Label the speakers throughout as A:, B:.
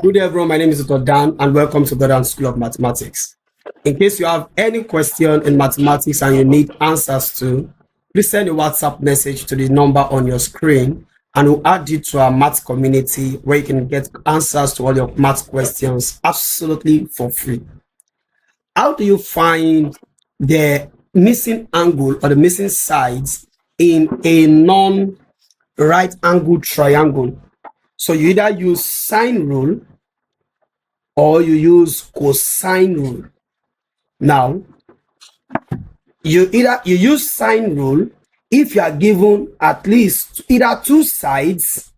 A: Good day, everyone. My name is Dr. Dan, and welcome to Gordon School of Mathematics. In case you have any question in mathematics and you need answers to, please send a WhatsApp message to the number on your screen, and we'll add you to our math community where you can get answers to all your math questions absolutely for free. How do you find the missing angle or the missing sides in a non-right angle triangle? So you either use sine rule or you use cosine rule. Now, you use sine rule if you are given at least either two sides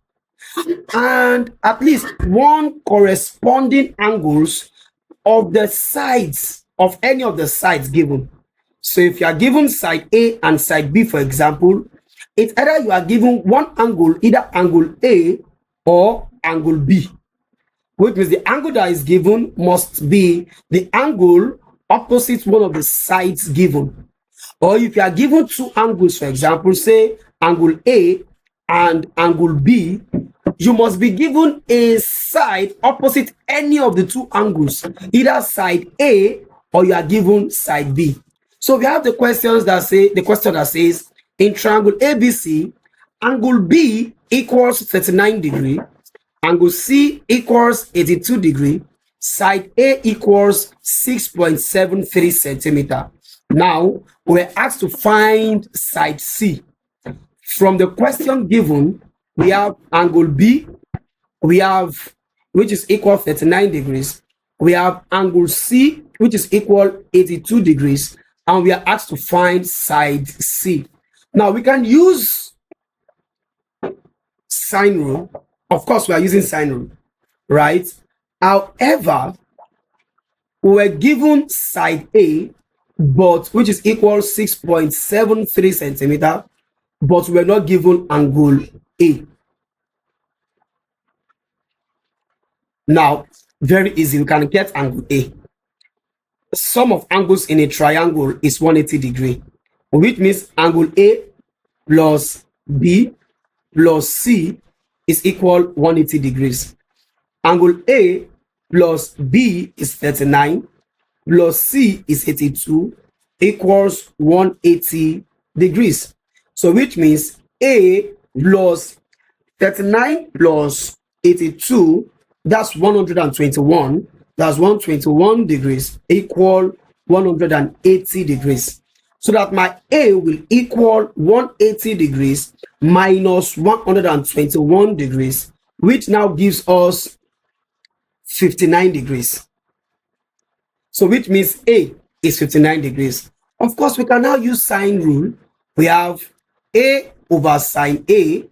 A: and at least one corresponding angles of the sides of any of the sides given. So if you are given side A and side B, for example, it's either you are given one angle, either angle A or angle B, which means the angle that is given must be the angle opposite one of the sides given. Or if you are given two angles, for example, say angle A and angle B, you must be given a side opposite any of the two angles, either side A or you are given side B. So we have the question that says in triangle ABC, angle B equals 39 degrees, angle C equals 82 degrees, side A equals 6.73 centimeter. Now, we're asked to find side C. From the question given, we have angle B, which is equal 39 degrees. We have angle C, which is equal 82 degrees. And we are asked to find side C. Now, we can use sine rule. Of course, we are using sine rule, right? However, we were given side A, which is equal 6.73 centimeter, but we were not given angle A. Now, very easy, we can get angle A. Sum of angles in a triangle is 180 degrees, which means angle A plus B plus C is equal 180 degrees. Angle A plus B is 39 plus C is 82 equals 180 degrees. So which means A plus 39 plus 82, that's 121. That's 121 degrees equal 180 degrees. So that my A will equal 180 degrees minus 121 degrees, which now gives us 59 degrees. So which means A is 59 degrees. Of course, we can now use sine rule. We have A over sine A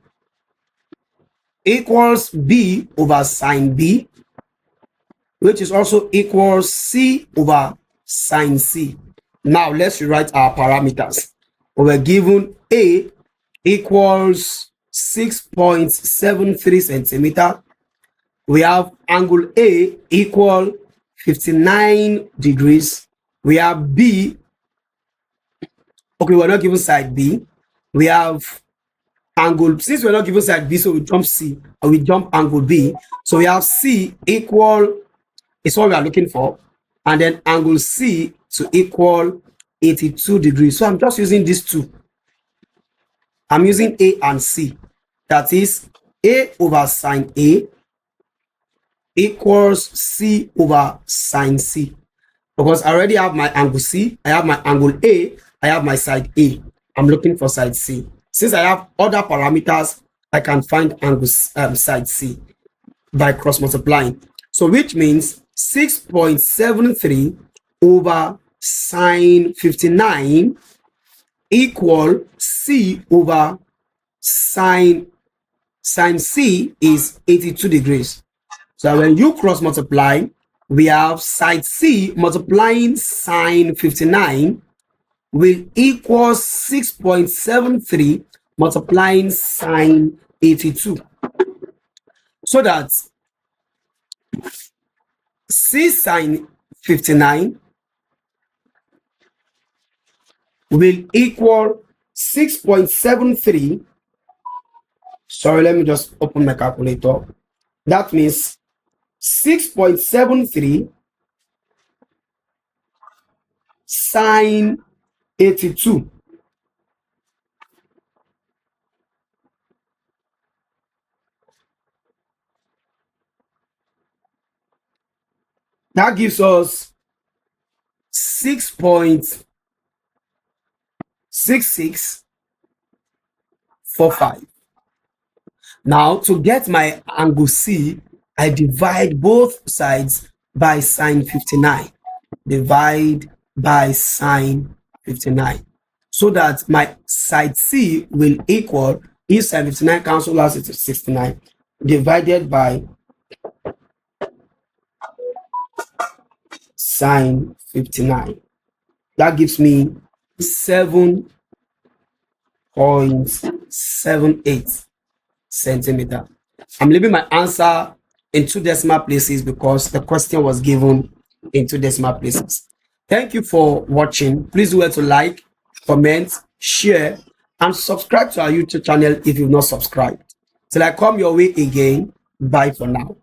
A: equals B over sine B, which is also equals C over sine C. Now let's rewrite our parameters. We were given A equals 6.73 centimeter. We have angle A equal 59 degrees. We have B. Okay, we're not given side B. We have angle, since we're not given side B, so we jump C or we jump angle B. So we have C equal, is what we are looking for, and then angle C to equal 82 degrees. So I'm just using these two. I'm using A and C. That is A over sine A equals C over sine C. Because I already have my angle C, I have my angle A, I have my side A. I'm looking for side C. Since I have other parameters, I can find angle side C by cross multiplying. So which means 6.73 over sine 59 equal C over sine C is 82 degrees. So when you cross multiply, we have side C multiplying sine 59 will equal 6.73 multiplying sine 82. So that C sine 59 will equal 6.73. Sorry, let me just open my calculator. That means 6.73 sine 82. That gives us 6.6645. Now, to get my angle C, I divide both sides by sine 59. Divide by sine 59. So that my side C will equal, if sine 59 cancel out, it is 69, divided by sine 59. That gives me 7.78 centimeter. I'm leaving my answer in 2 decimal places because the question was given in 2 decimal places. Thank you for watching. Please do well to like, comment, share, and subscribe to our YouTube channel if you've not subscribed. Till I come your way again, bye for now.